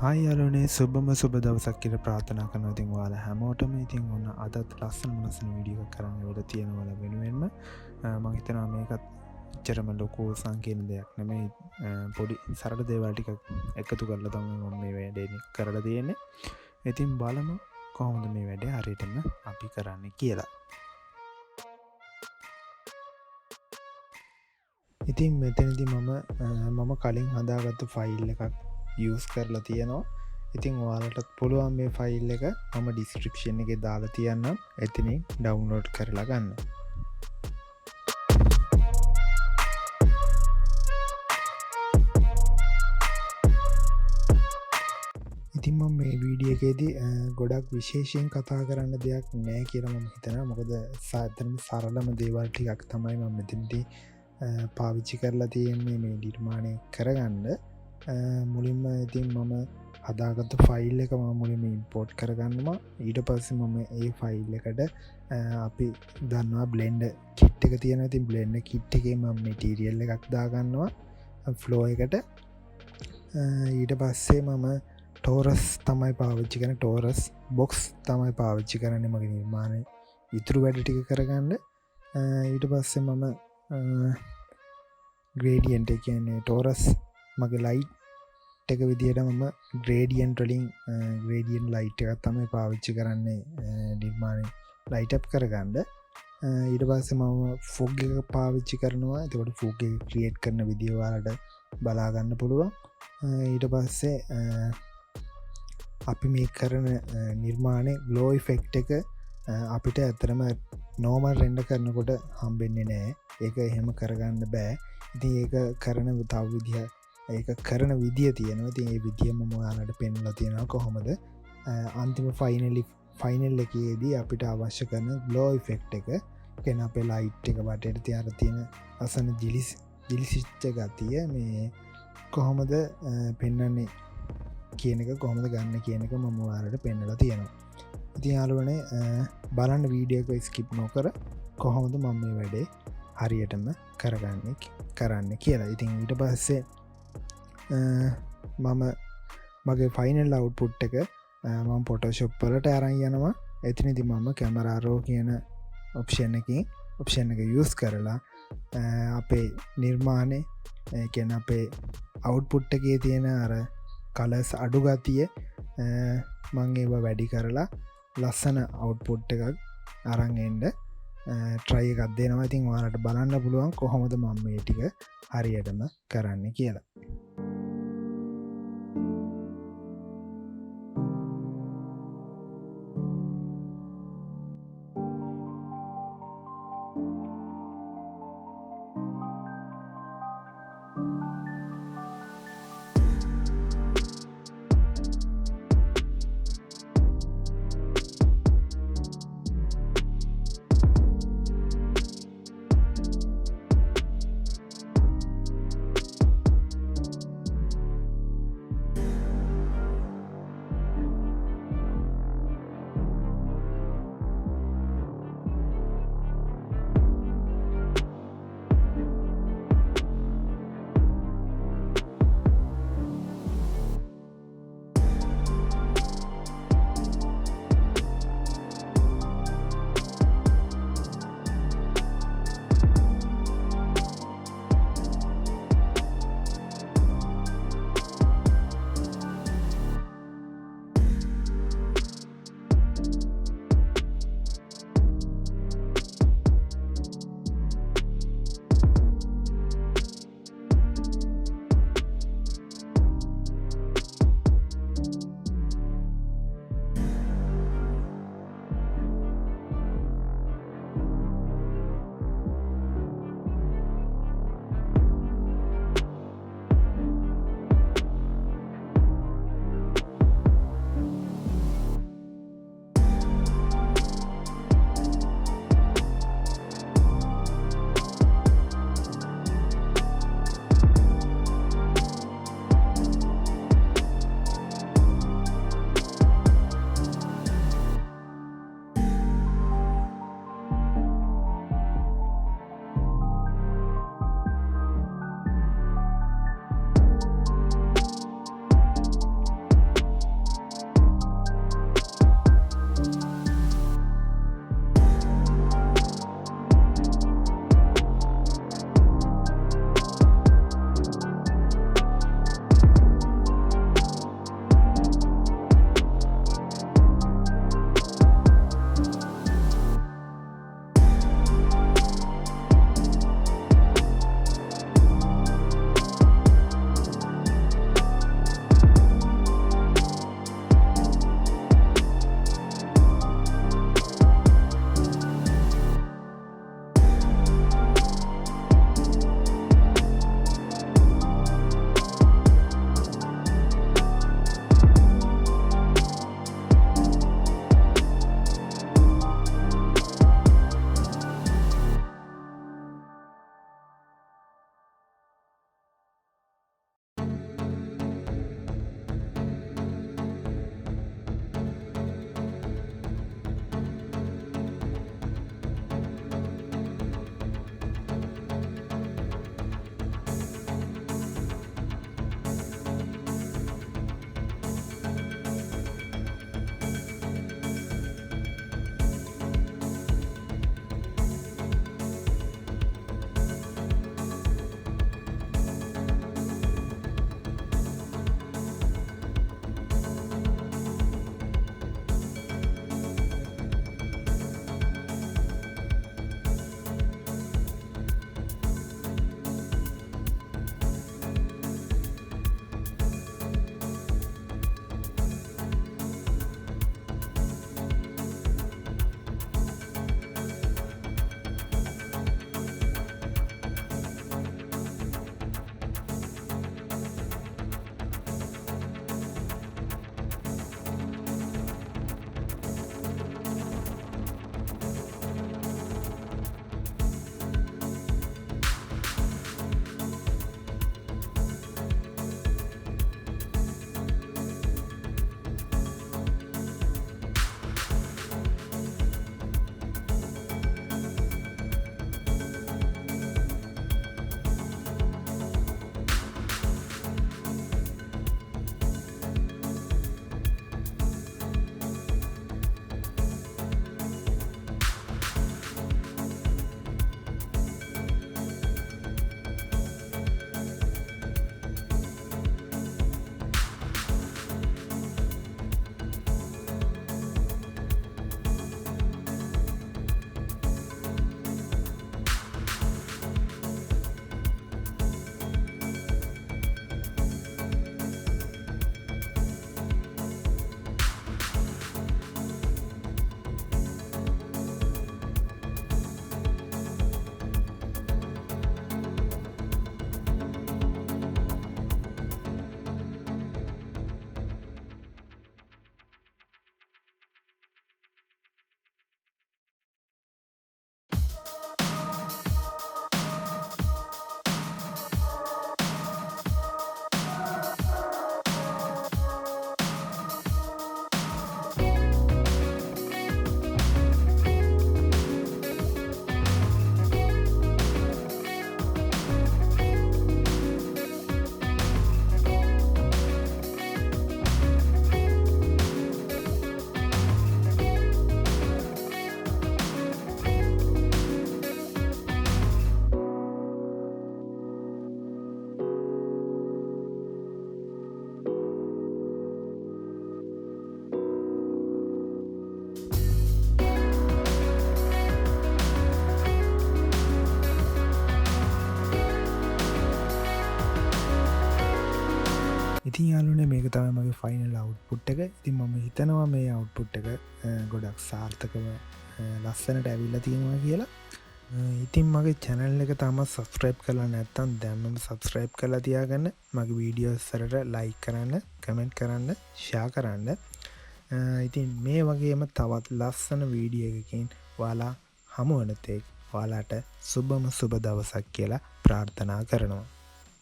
Hi යාළුවනේ සුබම සුබ දවසක් කියලා ප්‍රාර්ථනා කරනවා. ඉතින් ඔයාලා හැමෝටම ඉතින් ඔන්න අදත් ලස්සන වීඩියෝ එකක් කරන්න වෙලා තියෙනවා වෙනුවෙන්ම මම හිතනවා මේකත් එච්චරම ලොකු සංකීර්ණ දෙයක් නෙමෙයි. පොඩි සරල දේවල් ටිකක් එකතු කරලා තමයි මම මේ වැඩේ කරලා තියෙන්නේ. ඉතින් බලමු කොහොමද මේ වැඩේ හරියටම අපි කරන්නේ කියලා. ඉතින් මෙතනදී මම කලින් හදාගත්තු ෆයිල් එකක් යස් කරලා තියෙනවා. ඉතින් ඔයාලටත් පුළුවන් මේ ෆයිල් එක මම ඩිස්ක්‍රිප්ෂන් එක දාලා තියන්නම්. එතනින් ඩවුන්ලෝඩ් කරලා ගන්න. ඉතින් මම මේ වීඩියෝ එකේදී ගොඩක් විශේෂයෙන් කතා කරන්න දෙයක් නෑ කියලා මම හිතනවා. මොකද සාතරම සරලම දේවල් ටිකක් තමයි මම මෙතනදී පාවිච්චි කරලා තියෙන්නේ මේ නිර්මාණය කරගන්න. මුලින්ම ඉතින් මම හදාගත්ත ෆයිල් එක මුලින්ම ඉම්පෝර්ට් කරගන්නවා. ඊට පස්සේ මම ඒ ෆයිල් එකට අපි දන්නවා බ්ලෙන්ඩර් කිට් එක තියෙනවා. ඉතින් බ්ලෙන්ඩර් කිට් එකේ මම මැටීරියල් එකක් දාගන්නවා ෆ්ලෝ එකට. ඊට පස්සේ මම ටෝරස් තමයි පාවිච්චි කරන. ටෝරස් බොක්ස් තමයි පාවිච්චි කරන්නේ මගේ නිර්මාණය ඉතුරු වැඩ ටික කරගන්න. ඊට පස්සේ මම ග්‍රේඩියන්ට් එක කියන්නේ ටෝරස් මගේ ලයිට් එක විදියට මම ග්‍රේඩියන්ට් වලින් ග්‍රේඩියන්ට් ලයිට් එකක් තමයි පාවිච්චි කරන්නේ නිර්මාණය ලයිට් අප් කරගන්න. ඊට පස්සේ මම ෆොග් එක පාවිච්චි කරනවා. එතකොට ෆොග් එක ක්‍රියේට් කරන විදිය ඔයාලට බලා ගන්න පුළුවන්. ඊට පස්සේ අපි මේ කරන නිර්මාණය ග්ලෝ ඉෆෙක්ට් එක අපිට ඇත්තටම නෝමල් රෙන්ඩර් කරනකොට හම්බෙන්නේ නෑ. ඒක එහෙම කරගන්න බෑ. ඉතින් ඒක කරන තව විදිහ ඒක කරන විදිය තියෙනවා. ඉතින් ඒ විදිය මම ඔයාලට පෙන්වලා තියෙනවා කොහොමද අන්තිම ෆයිනල් එකේදී අපිට අවශ්‍ය කරන ග්ලෝ ඉෆෙක්ට් එක කියන අපේ ලයිට් එක වටේට තියලා තියෙන අසන දිලිසිච්ච ගතිය මේ කොහොමද පෙන්වන්නේ කියන එක කොහොමද ගන්න කියන එක මම ඔයාලට පෙන්වලා තියෙනවා. ඉතින් යාළුවනේ බලන්න වීඩියෝ එක ස්කිප් නොකර කොහොමද මම මේ වැඩේ හරියටම කරන්න කියලා. ඉතින් ඊට පස්සේ මම මගේ ෆයිනල් අවුට්පුට් එක මම ෆොටෝෂොප් වලට අරන් යනවා. එතනදී මම කැමරා රෝ කියන ඔප්ෂන් එක යූස් කරලා අපේ නිර්මාණය කියන අපේ අවුට්පුට් එකේ තියෙන අර කලර්ස් අඩු ගතිය මම ඒව වැඩි කරලා ලස්සන අවුට්පුට් එකක් අරන් එන්න try එකක් දෙනවා. ඉතින් ඔයාලට බලන්න පුළුවන් කොහොමද මම මේ ටික හරියටම කරන්න කියලා. ඉතින් යාලුනේ මේක තමයි මගේ ෆයිනල් අවුට්පුට් එක. ඉතින් මම හිතනවා මේ අවුට්පුට් එක ගොඩක් සාර්ථකව ලස්සනට ඇවිල්ලා තියෙනවා කියලා. ඉතින් මගේ channel එක තාමත් subscribe කරලා නැත්නම් දැන්ම subscribe කරලා තියාගන්න. මගේ වීඩියෝස් වලට like කරන්න, comment කරන්න, share කරන්න. ඉතින් මේ වගේම තවත් ලස්සන වීඩියෝ එකකින් ඔයාලා හමු වෙන තෙක් ඔයාලට සුබම සුබ දවසක් කියලා ප්‍රාර්ථනා කරනවා.